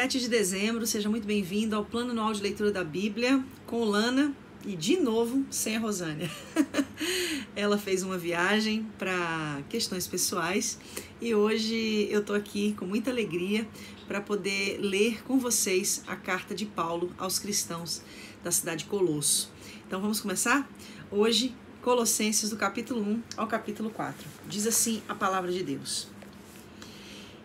7 de dezembro, seja muito bem-vindo ao Plano Anual de Leitura da Bíblia com Lana e, de novo, sem a Rosânia. Ela fez uma viagem para questões pessoais e hoje eu estou aqui com muita alegria para poder ler com vocês a carta de Paulo aos cristãos da cidade de Colosso. Então vamos começar? Hoje, Colossenses do capítulo 1 ao capítulo 4. Diz assim a palavra de Deus.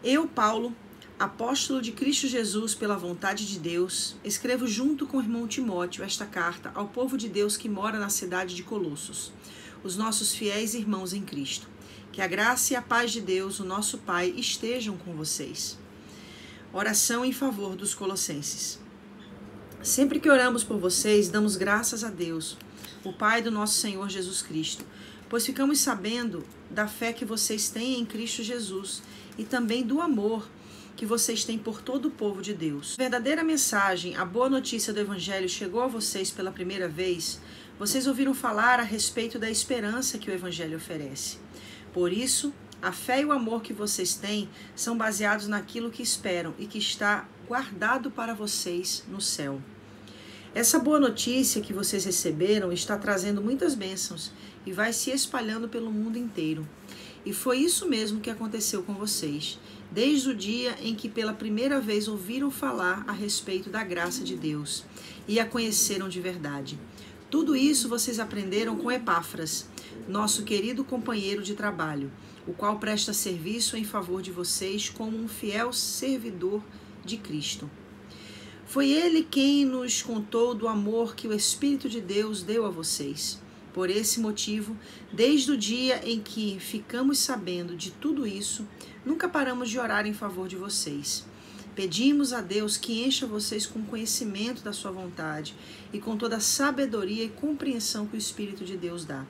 Eu, Paulo, apóstolo de Cristo Jesus pela vontade de Deus, escrevo junto com o irmão Timóteo esta carta ao povo de Deus que mora na cidade de Colossos, os nossos fiéis irmãos em Cristo. Que a graça e a paz de Deus, o nosso Pai, estejam com vocês. Oração em favor dos colossenses. Sempre que oramos por vocês, damos graças a Deus, o Pai do nosso Senhor Jesus Cristo, pois ficamos sabendo da fé que vocês têm em Cristo Jesus e também do amor que vocês têm por todo o povo de Deus. A verdadeira mensagem, a boa notícia do Evangelho chegou a vocês pela primeira vez, vocês ouviram falar a respeito da esperança que o Evangelho oferece. Por isso, a fé e o amor que vocês têm são baseados naquilo que esperam e que está guardado para vocês no céu. Essa boa notícia que vocês receberam está trazendo muitas bênçãos e vai se espalhando pelo mundo inteiro. E foi isso mesmo que aconteceu com vocês, desde o dia em que pela primeira vez ouviram falar a respeito da graça de Deus e a conheceram de verdade. Tudo isso vocês aprenderam com Epáfras, nosso querido companheiro de trabalho, o qual presta serviço em favor de vocês como um fiel servidor de Cristo. Foi ele quem nos contou do amor que o Espírito de Deus deu a vocês. Por esse motivo, desde o dia em que ficamos sabendo de tudo isso, nunca paramos de orar em favor de vocês. Pedimos a Deus que encha vocês com conhecimento da sua vontade e com toda a sabedoria e compreensão que o Espírito de Deus dá.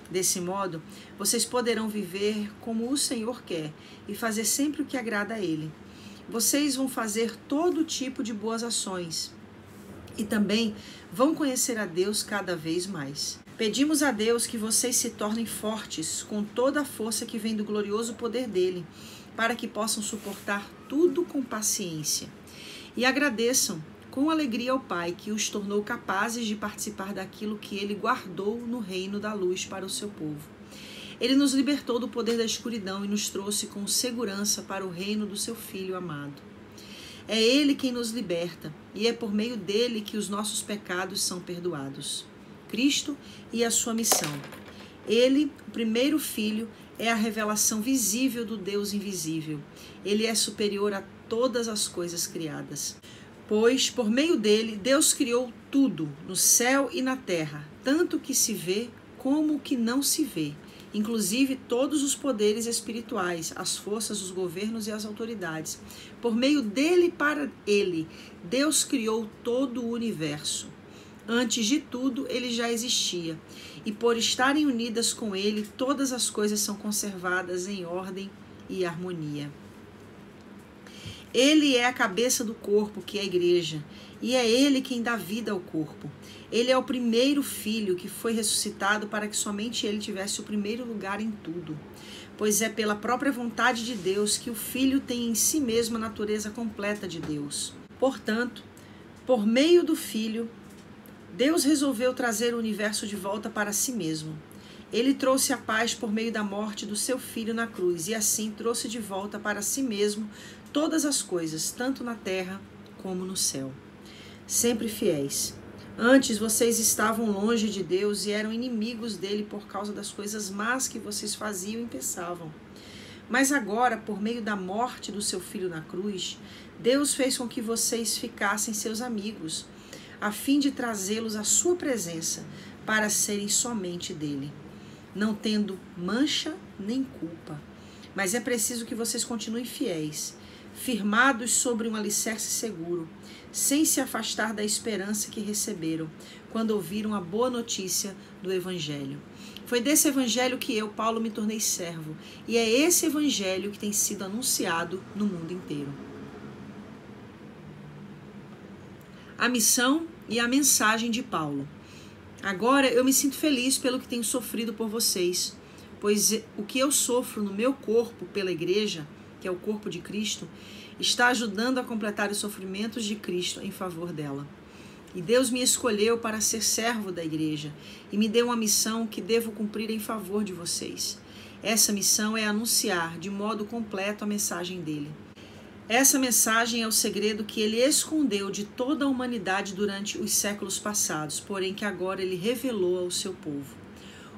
Desse modo, vocês poderão viver como o Senhor quer e fazer sempre o que agrada a Ele. Vocês vão fazer todo tipo de boas ações e também vão conhecer a Deus cada vez mais. Pedimos a Deus que vocês se tornem fortes com toda a força que vem do glorioso poder dele, para que possam suportar tudo com paciência. E agradeçam com alegria ao Pai que os tornou capazes de participar daquilo que ele guardou no reino da luz para o seu povo. Ele nos libertou do poder da escuridão e nos trouxe com segurança para o reino do seu Filho amado. É ele quem nos liberta e é por meio dele que os nossos pecados são perdoados. Cristo e a sua missão. Ele, o primeiro filho, é a revelação visível do Deus invisível. Ele é superior a todas as coisas criadas. Pois, por meio dele, Deus criou tudo, no céu e na terra, tanto o que se vê como o que não se vê, inclusive todos os poderes espirituais, as forças, os governos e as autoridades. Por meio dele e para ele, Deus criou todo o universo. Antes de tudo, ele já existia, e por estarem unidas com ele, todas as coisas são conservadas em ordem e harmonia. Ele é a cabeça do corpo, que é a igreja, e é ele quem dá vida ao corpo. Ele é o primeiro filho que foi ressuscitado para que somente ele tivesse o primeiro lugar em tudo. Pois é pela própria vontade de Deus que o filho tem em si mesmo a natureza completa de Deus. Portanto, por meio do filho, Deus resolveu trazer o universo de volta para si mesmo. Ele trouxe a paz por meio da morte do seu filho na cruz e assim trouxe de volta para si mesmo todas as coisas, tanto na terra como no céu. Sempre fiéis. Antes vocês estavam longe de Deus e eram inimigos dele por causa das coisas más que vocês faziam e pensavam. Mas agora, por meio da morte do seu filho na cruz, Deus fez com que vocês ficassem seus amigos, a fim de trazê-los à sua presença para serem somente dele, não tendo mancha nem culpa. Mas é preciso que vocês continuem fiéis, firmados sobre um alicerce seguro, sem se afastar da esperança que receberam quando ouviram a boa notícia do Evangelho. Foi desse Evangelho que eu, Paulo, me tornei servo, e é esse Evangelho que tem sido anunciado no mundo inteiro. A missão e a mensagem de Paulo. Agora eu me sinto feliz pelo que tenho sofrido por vocês, pois o que eu sofro no meu corpo pela igreja, que é o corpo de Cristo, está ajudando a completar os sofrimentos de Cristo em favor dela. E Deus me escolheu para ser servo da igreja e me deu uma missão que devo cumprir em favor de vocês. Essa missão é anunciar de modo completo a mensagem dele. Essa mensagem é o segredo que ele escondeu de toda a humanidade durante os séculos passados, porém que agora ele revelou ao seu povo.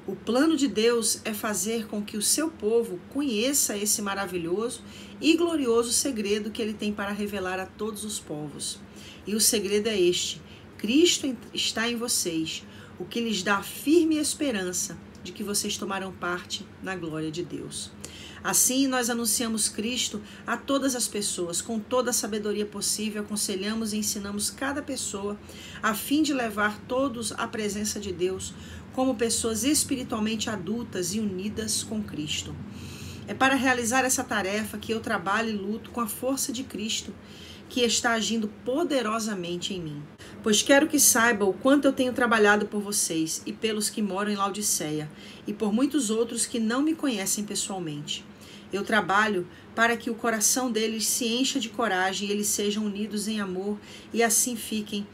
O plano de Deus é fazer com que o seu povo conheça esse maravilhoso e glorioso segredo que ele tem para revelar a todos os povos. E o segredo é este: Cristo está em vocês, o que lhes dá firme esperança de que vocês tomarão parte na glória de Deus. Assim, nós anunciamos Cristo a todas as pessoas, com toda a sabedoria possível, aconselhamos e ensinamos cada pessoa, a fim de levar todos à presença de Deus, como pessoas espiritualmente adultas e unidas com Cristo. É para realizar essa tarefa que eu trabalho e luto com a força de Cristo, que está agindo poderosamente em mim. Pois quero que saibam o quanto eu tenho trabalhado por vocês e pelos que moram em Laodiceia, e por muitos outros que não me conhecem pessoalmente. Eu trabalho para que o coração deles se encha de coragem e eles sejam unidos em amor e assim fiquem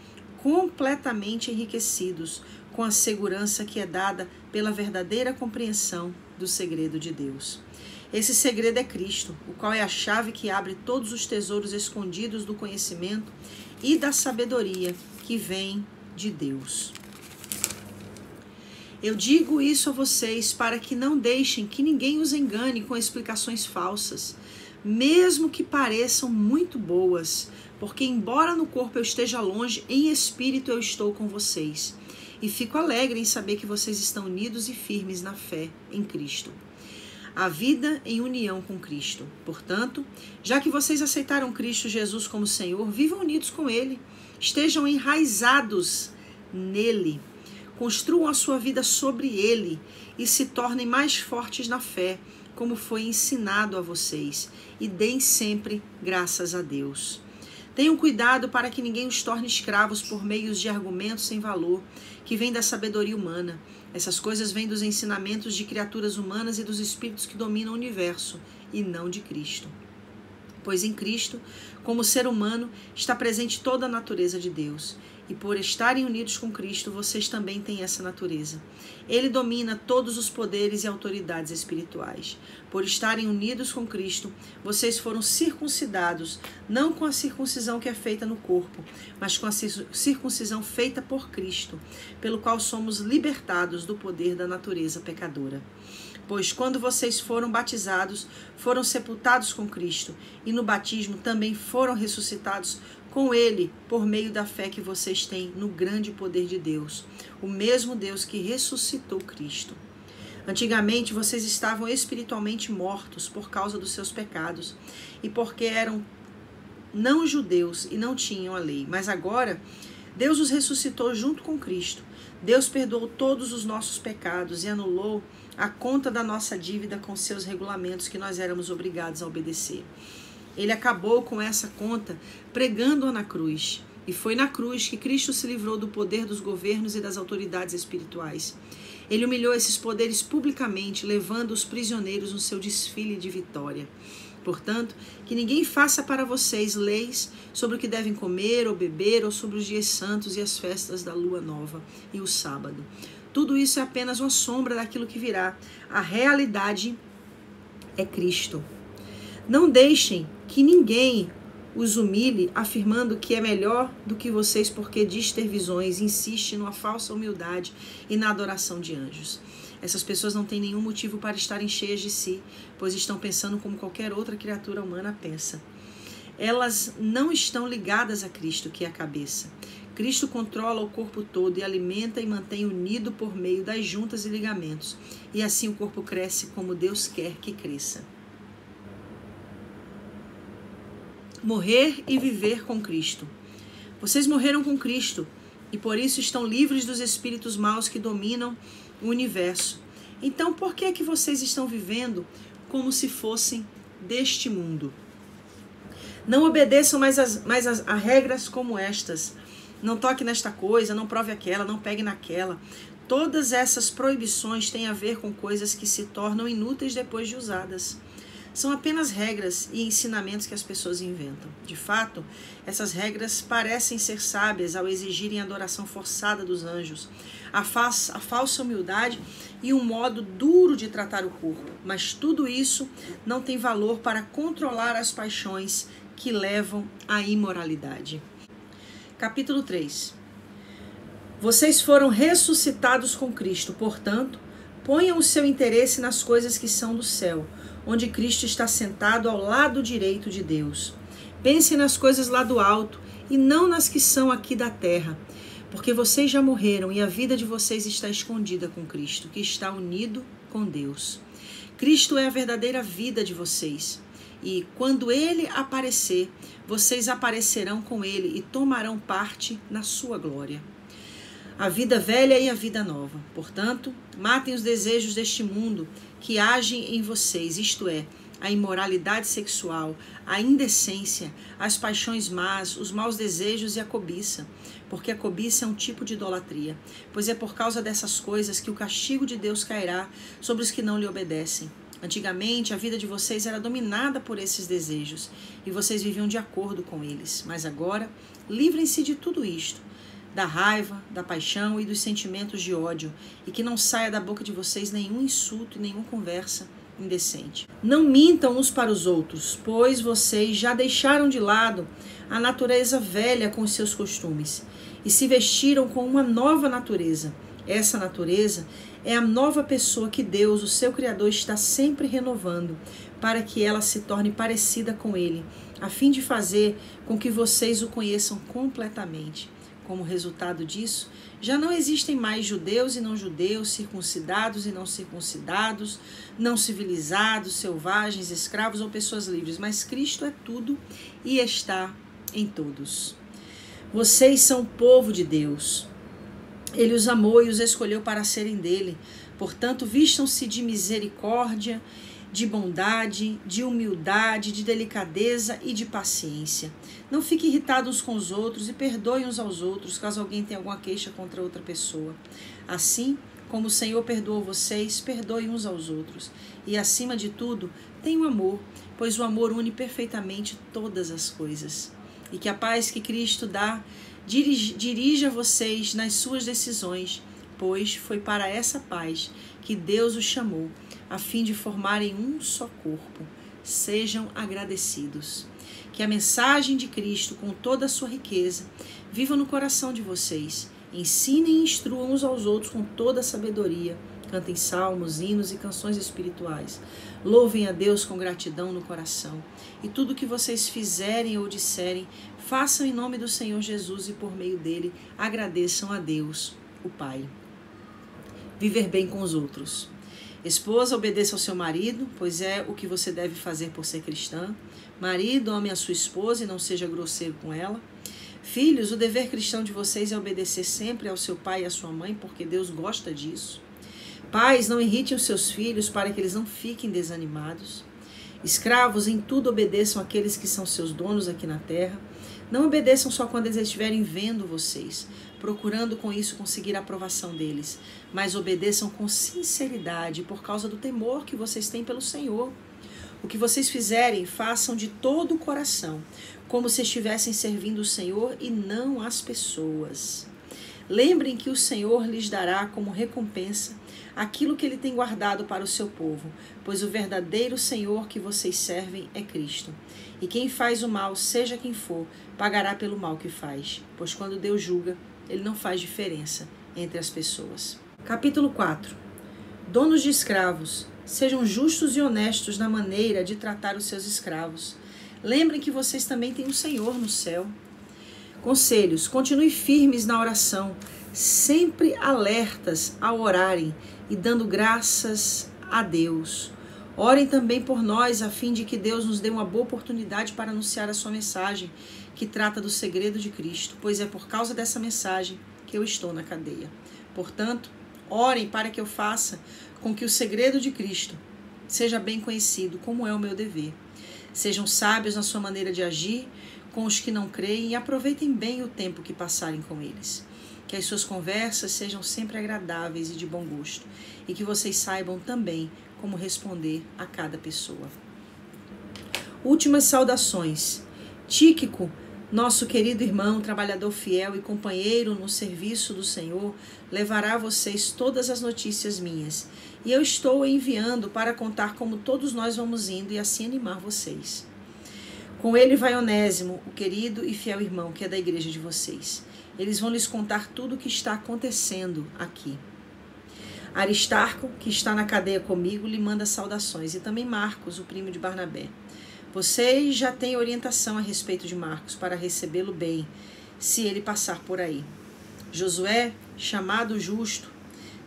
completamente enriquecidos com a segurança que é dada pela verdadeira compreensão do segredo de Deus. Esse segredo é Cristo, o qual é a chave que abre todos os tesouros escondidos do conhecimento e da sabedoria que vem de Deus. Eu digo isso a vocês para que não deixem que ninguém os engane com explicações falsas, mesmo que pareçam muito boas, porque embora no corpo eu esteja longe, em espírito eu estou com vocês. E fico alegre em saber que vocês estão unidos e firmes na fé em Cristo. A vida em união com Cristo. Portanto, já que vocês aceitaram Cristo Jesus como Senhor, vivam unidos com Ele, estejam enraizados nele, construam a sua vida sobre Ele e se tornem mais fortes na fé, como foi ensinado a vocês, e deem sempre graças a Deus. Tenham cuidado para que ninguém os torne escravos por meios de argumentos sem valor, que vêm da sabedoria humana. Essas coisas vêm dos ensinamentos de criaturas humanas e dos espíritos que dominam o universo, e não de Cristo. Pois em Cristo, como ser humano, está presente toda a natureza de Deus. E por estarem unidos com Cristo, vocês também têm essa natureza. Ele domina todos os poderes e autoridades espirituais. Por estarem unidos com Cristo, vocês foram circuncidados, não com a circuncisão que é feita no corpo, mas com a circuncisão feita por Cristo, pelo qual somos libertados do poder da natureza pecadora. Pois quando vocês foram batizados, foram sepultados com Cristo, e no batismo também foram ressuscitados com Ele, por meio da fé que vocês têm no grande poder de Deus, o mesmo Deus que ressuscitou Cristo. Antigamente vocês estavam espiritualmente mortos por causa dos seus pecados, e porque eram não judeus e não tinham a lei, mas agora Deus os ressuscitou junto com Cristo. Deus perdoou todos os nossos pecados e anulou a conta da nossa dívida com seus regulamentos que nós éramos obrigados a obedecer. Ele acabou com essa conta pregando-a na cruz. E foi na cruz que Cristo se livrou do poder dos governos e das autoridades espirituais. Ele humilhou esses poderes publicamente, levando os prisioneiros no seu desfile de vitória. Portanto, que ninguém faça para vocês leis sobre o que devem comer ou beber, ou sobre os dias santos e as festas da lua nova e o sábado. Tudo isso é apenas uma sombra daquilo que virá. A realidade é Cristo. Não deixem que ninguém os humilhe, afirmando que é melhor do que vocês porque diz ter visões, insiste numa falsa humildade e na adoração de anjos. Essas pessoas não têm nenhum motivo para estarem cheias de si, pois estão pensando como qualquer outra criatura humana pensa. Elas não estão ligadas a Cristo, que é a cabeça. Cristo controla o corpo todo e alimenta e mantém unido por meio das juntas e ligamentos. E assim o corpo cresce como Deus quer que cresça. Morrer e viver com Cristo. Vocês morreram com Cristo e por isso estão livres dos espíritos maus que dominam o universo. Então, por que é que vocês estão vivendo como se fossem deste mundo? Não obedeçam mais a regras como estas. Não toque nesta coisa, não prove aquela, não pegue naquela. Todas essas proibições têm a ver com coisas que se tornam inúteis depois de usadas. são apenas regras e ensinamentos que as pessoas inventam. De fato, essas regras parecem ser sábias ao exigirem a adoração forçada dos anjos, a falsa humildade e um modo duro de tratar o corpo. Mas tudo isso não tem valor para controlar as paixões que levam à imoralidade. Capítulo 3. Vocês foram ressuscitados com Cristo, portanto, ponham o seu interesse nas coisas que são do céu, onde Cristo está sentado ao lado direito de Deus. Pensem nas coisas lá do alto e não nas que são aqui da terra, porque vocês já morreram e a vida de vocês está escondida com Cristo, que está unido com Deus. Cristo é a verdadeira vida de vocês. E quando Ele aparecer, vocês aparecerão com Ele e tomarão parte na sua glória. A vida velha e a vida nova. Portanto, matem os desejos deste mundo que agem em vocês, isto é, a imoralidade sexual, a indecência, as paixões más, os maus desejos e a cobiça, porque a cobiça é um tipo de idolatria, pois é por causa dessas coisas que o castigo de Deus cairá sobre os que não lhe obedecem. Antigamente, a vida de vocês era dominada por esses desejos e vocês viviam de acordo com eles, mas agora, livrem-se de tudo isto, da raiva, da paixão e dos sentimentos de ódio, e que não saia da boca de vocês nenhum insulto e nenhuma conversa indecente. Não mintam uns para os outros, pois vocês já deixaram de lado a natureza velha com os seus costumes e se vestiram com uma nova natureza. Essa natureza é a nova pessoa que Deus, o seu Criador, está sempre renovando para que ela se torne parecida com Ele, a fim de fazer com que vocês o conheçam completamente. Como resultado disso, já não existem mais judeus e não judeus, circuncidados e não circuncidados, não civilizados, selvagens, escravos ou pessoas livres, mas Cristo é tudo e está em todos. Vocês são o povo de Deus. Ele os amou e os escolheu para serem dele. Portanto, vistam-se de misericórdia, de bondade, de humildade, de delicadeza e de paciência. Não fiquem irritados uns com os outros e perdoem uns aos outros, caso alguém tenha alguma queixa contra outra pessoa. Assim como o Senhor perdoou vocês, perdoem uns aos outros. E, acima de tudo, tenham amor, pois o amor une perfeitamente todas as coisas. E que a paz que Cristo dá dirija vocês nas suas decisões, pois foi para essa paz que Deus os chamou, a fim de formarem um só corpo. Sejam agradecidos. Que a mensagem de Cristo, com toda a sua riqueza, viva no coração de vocês. Ensinem e instruam uns aos outros com toda a sabedoria. Cantem salmos, hinos e canções espirituais. Louvem a Deus com gratidão no coração. E tudo o que vocês fizerem ou disserem, façam em nome do Senhor Jesus e por meio dele agradeçam a Deus, o Pai. Viver bem com os outros. Esposa, obedeça ao seu marido, pois é o que você deve fazer por ser cristã. Marido, ame a sua esposa e não seja grosseiro com ela. Filhos, o dever cristão de vocês é obedecer sempre ao seu pai e à sua mãe, porque Deus gosta disso. Pais, não irritem os seus filhos para que eles não fiquem desanimados. Escravos, em tudo obedeçam àqueles que são seus donos aqui na terra. Não obedeçam só quando eles estiverem vendo vocês, procurando com isso conseguir a aprovação deles, mas obedeçam com sinceridade por causa do temor que vocês têm pelo Senhor. O que vocês fizerem, façam de todo o coração, como se estivessem servindo o Senhor e não as pessoas. Lembrem que o Senhor lhes dará como recompensa aquilo que ele tem guardado para o seu povo, pois o verdadeiro Senhor que vocês servem é Cristo. E quem faz o mal, seja quem for, pagará pelo mal que faz, pois quando Deus julga, ele não faz diferença entre as pessoas. Capítulo 4. Donos de escravos, sejam justos e honestos na maneira de tratar os seus escravos. Lembrem que vocês também têm um Senhor no céu. Conselhos: continuem firmes na oração, sempre alertas ao orarem e dando graças a Deus. Orem também por nós, a fim de que Deus nos dê uma boa oportunidade para anunciar a sua mensagem, que trata do segredo de Cristo, pois é por causa dessa mensagem que eu estou na cadeia. Portanto, orem para que eu faça com que o segredo de Cristo seja bem conhecido, como é o meu dever. Sejam sábios na sua maneira de agir com os que não creem e aproveitem bem o tempo que passarem com eles. Que as suas conversas sejam sempre agradáveis e de bom gosto, e que vocês saibam também como responder a cada pessoa. Últimas saudações. Tíquico, nosso querido irmão, trabalhador fiel e companheiro no serviço do Senhor, levará a vocês todas as notícias minhas. E eu estou enviando para contar como todos nós vamos indo e assim animar vocês. Com ele vai Onésimo, o querido e fiel irmão, que é da igreja de vocês. Eles vão lhes contar tudo o que está acontecendo aqui. Aristarco, que está na cadeia comigo, lhe manda saudações. E também Marcos, o primo de Barnabé. Vocês já têm orientação a respeito de Marcos para recebê-lo bem, se ele passar por aí. Josué, chamado Justo,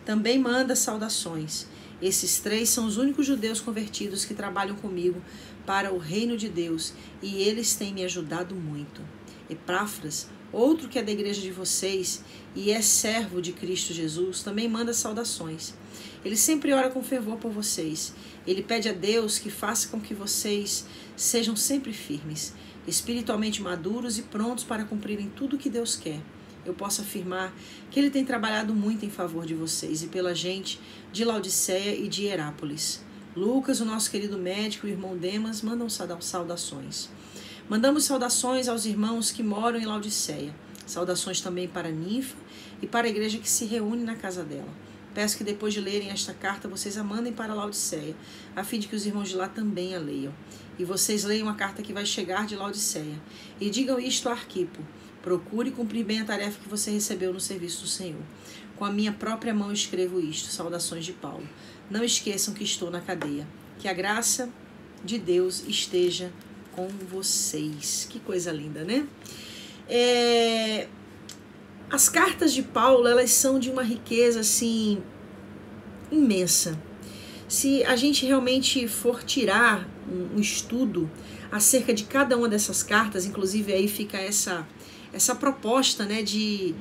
também manda saudações. Esses 3 são os únicos judeus convertidos que trabalham comigo para o reino de Deus, e eles têm me ajudado muito. Epáfras, outro que é da igreja de vocês e é servo de Cristo Jesus, também manda saudações. Ele sempre ora com fervor por vocês. Ele pede a Deus que faça com que vocês sejam sempre firmes, espiritualmente maduros e prontos para cumprirem tudo o que Deus quer. Eu posso afirmar que ele tem trabalhado muito em favor de vocês e pela gente de Laodiceia e de Hierápolis. Lucas, o nosso querido médico, e o irmão Demas mandam saudações. Mandamos saudações aos irmãos que moram em Laodiceia. Saudações também para Ninfa e para a igreja que se reúne na casa dela. Peço que depois de lerem esta carta, vocês a mandem para Laodiceia, a fim de que os irmãos de lá também a leiam. E vocês leiam a carta que vai chegar de Laodiceia. E digam isto a Arquipo: procure cumprir bem a tarefa que você recebeu no serviço do Senhor. Com a minha própria mão escrevo isto. Saudações de Paulo. Não esqueçam que estou na cadeia. Que a graça de Deus esteja com vocês. Que coisa linda, né? As cartas de Paulo, elas são de uma riqueza, assim, imensa. Se a gente realmente for tirar um estudo acerca de cada uma dessas cartas, inclusive aí fica essa proposta, né, de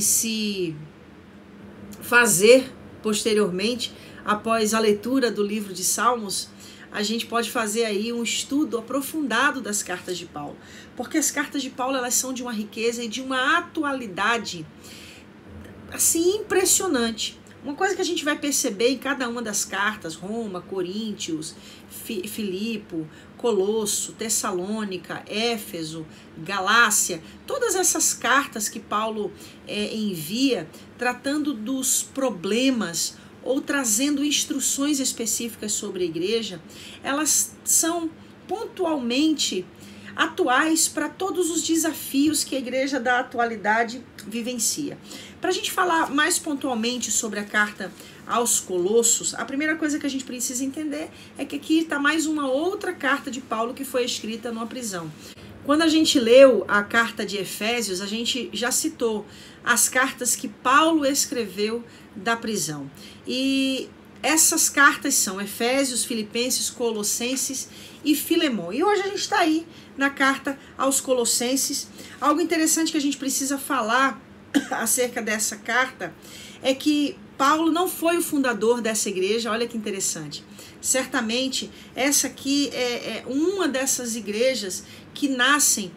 se fazer posteriormente, após a leitura do livro de Salmos, a gente pode fazer aí um estudo aprofundado das cartas de Paulo. Porque as cartas de Paulo, elas são de uma riqueza e de uma atualidade, assim, impressionante. Uma coisa que a gente vai perceber em cada uma das cartas, Roma, Coríntios, Filipe, Colosso, Tessalônica, Éfeso, Galácia, todas essas cartas que Paulo envia, tratando dos problemas ou trazendo instruções específicas sobre a igreja, elas são pontualmente atuais para todos os desafios que a igreja da atualidade vivencia. Para a gente falar mais pontualmente sobre a carta aos Colossos, a primeira coisa que a gente precisa entender é que aqui está mais uma outra carta de Paulo que foi escrita numa prisão. Quando a gente leu a carta de Efésios, a gente já citou as cartas que Paulo escreveu da prisão. E essas cartas são Efésios, Filipenses, Colossenses e Filemão. E hoje a gente está aí na carta aos Colossenses. Algo interessante que a gente precisa falar acerca dessa carta é que Paulo não foi o fundador dessa igreja. Olha que interessante. Certamente essa aqui é uma dessas igrejas que nascem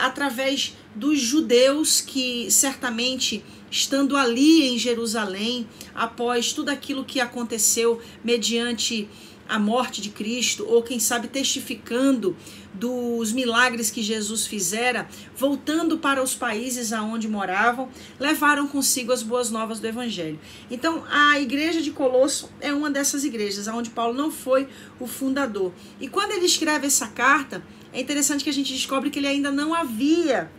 através dos judeus que certamente, estando ali em Jerusalém, após tudo aquilo que aconteceu mediante a morte de Cristo, ou quem sabe testificando dos milagres que Jesus fizera, voltando para os países aonde moravam, levaram consigo as boas novas do Evangelho. Então, a igreja de Colosso é uma dessas igrejas, onde Paulo não foi o fundador. E quando ele escreve essa carta, é interessante que a gente descobre que ele ainda não havia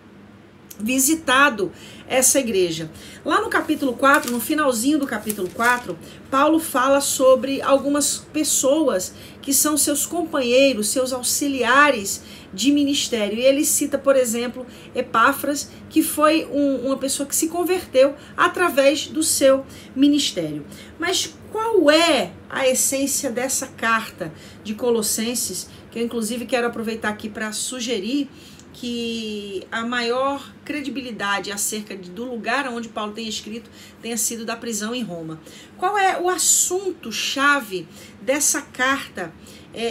visitado essa igreja. Lá no capítulo 4, no finalzinho do capítulo 4, Paulo fala sobre algumas pessoas que são seus companheiros, seus auxiliares de ministério. E ele cita, por exemplo, Epáfras, que foi uma pessoa que se converteu através do seu ministério. Mas qual é a essência dessa carta de Colossenses, que eu inclusive quero aproveitar aqui para sugerir que a maior credibilidade acerca do lugar onde Paulo tem escrito tenha sido da prisão em Roma. Qual é o assunto-chave dessa carta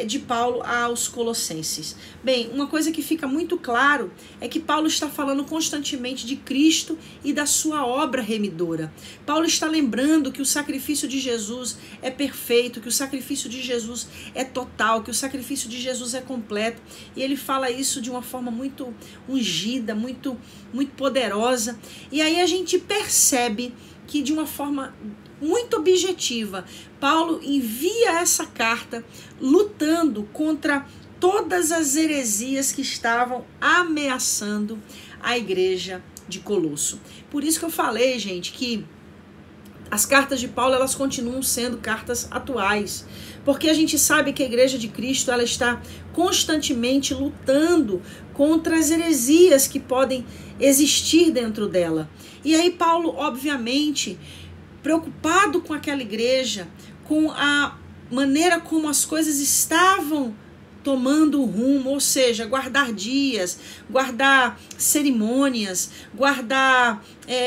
de Paulo aos Colossenses? Bem, uma coisa que fica muito claro é que Paulo está falando constantemente de Cristo e da sua obra remidora. Paulo está lembrando que o sacrifício de Jesus é perfeito, que o sacrifício de Jesus é total, que o sacrifício de Jesus é completo. E ele fala isso de uma forma muito ungida, muito poderosa. E aí a gente percebe que de uma forma muito objetiva, Paulo envia essa carta lutando contra todas as heresias que estavam ameaçando a igreja de Colosso. Por isso que eu falei, gente, que as cartas de Paulo, elas continuam sendo cartas atuais, porque a gente sabe que a igreja de Cristo, ela está constantemente lutando contra as heresias que podem existir dentro dela. E aí Paulo, obviamente, preocupado com aquela igreja, com a maneira como as coisas estavam tomando o rumo, ou seja, guardar dias, guardar cerimônias, guardar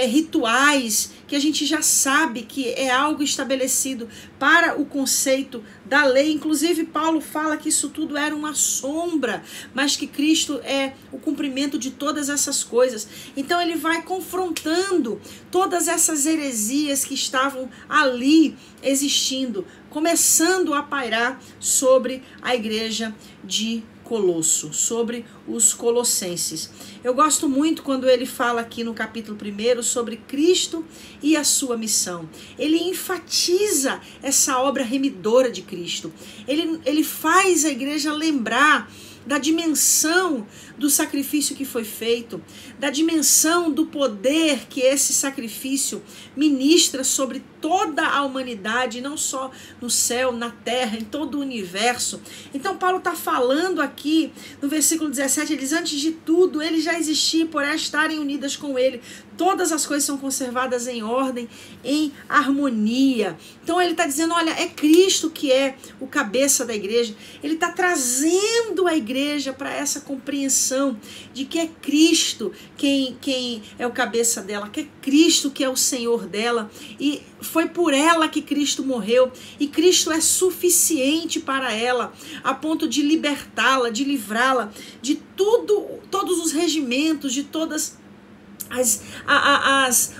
rituais, que a gente já sabe que é algo estabelecido para o conceito da lei. Inclusive, Paulo fala que isso tudo era uma sombra, mas que Cristo é o cumprimento de todas essas coisas. Então, ele vai confrontando todas essas heresias que estavam ali existindo, começando a pairar sobre a igreja de Colosso, sobre os colossenses. Eu gosto muito quando ele fala aqui no capítulo 1 sobre Cristo e a sua missão. Ele enfatiza essa obra remidora de Cristo. Ele faz a igreja lembrar da dimensão do sacrifício que foi feito, da dimensão do poder que esse sacrifício ministra sobre toda a humanidade, não só no céu, na terra, em todo o universo. Então Paulo está falando aqui, no versículo 17, ele diz, antes de tudo, ele já existia, por estarem unidas com ele, todas as coisas são conservadas em ordem, em harmonia. Então ele está dizendo, olha, é Cristo que é o cabeça da igreja. Ele está trazendo a igreja para essa compreensão de que é Cristo quem é o cabeça dela, que é Cristo que é o Senhor dela, e foi por ela que Cristo morreu, e Cristo é suficiente para ela, a ponto de libertá-la, de livrá-la de todos os regimentos, de todas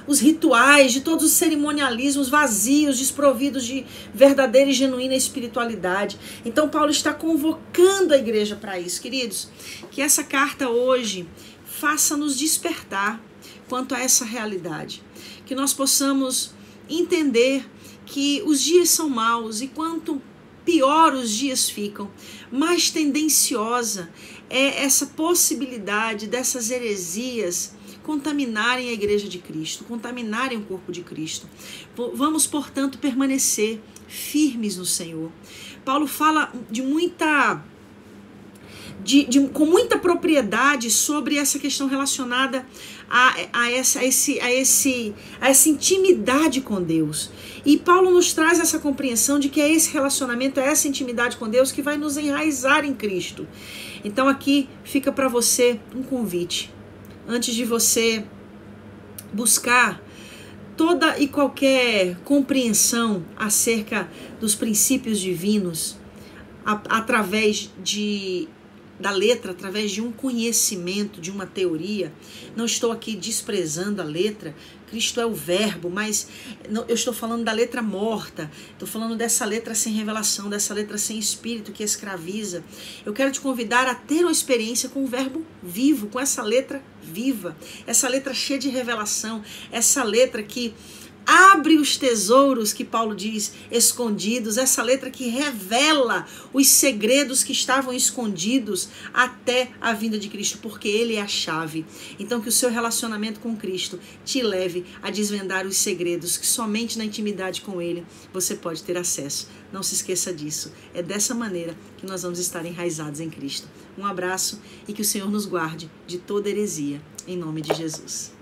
os rituais, de todos os cerimonialismos vazios, desprovidos de verdadeira e genuína espiritualidade. Então Paulo está convocando a igreja para isso, queridos, que essa carta hoje faça-nos despertar quanto a essa realidade, que nós possamos entender que os dias são maus, e quanto pior os dias ficam, mais tendenciosa é essa possibilidade dessas heresias contaminarem a igreja de Cristo, contaminarem o corpo de Cristo. Vamos, portanto, permanecer firmes no Senhor. Paulo fala com muita propriedade sobre essa questão relacionada a essa intimidade com Deus. E Paulo nos traz essa compreensão de que é esse relacionamento, é essa intimidade com Deus que vai nos enraizar em Cristo. Então aqui fica para você um convite. Antes de você buscar toda e qualquer compreensão acerca dos princípios divinos, através da letra, através de um conhecimento, de uma teoria, não estou aqui desprezando a letra, Cristo é o verbo, mas eu estou falando da letra morta, estou falando dessa letra sem revelação, dessa letra sem espírito que escraviza. Eu quero te convidar a ter uma experiência com o verbo vivo, com essa letra viva, essa letra cheia de revelação, essa letra que abre os tesouros que Paulo diz escondidos, essa letra que revela os segredos que estavam escondidos até a vinda de Cristo, porque Ele é a chave. Então que o seu relacionamento com Cristo te leve a desvendar os segredos que somente na intimidade com Ele você pode ter acesso. Não se esqueça disso. É dessa maneira que nós vamos estar enraizados em Cristo. Um abraço e que o Senhor nos guarde de toda heresia, em nome de Jesus.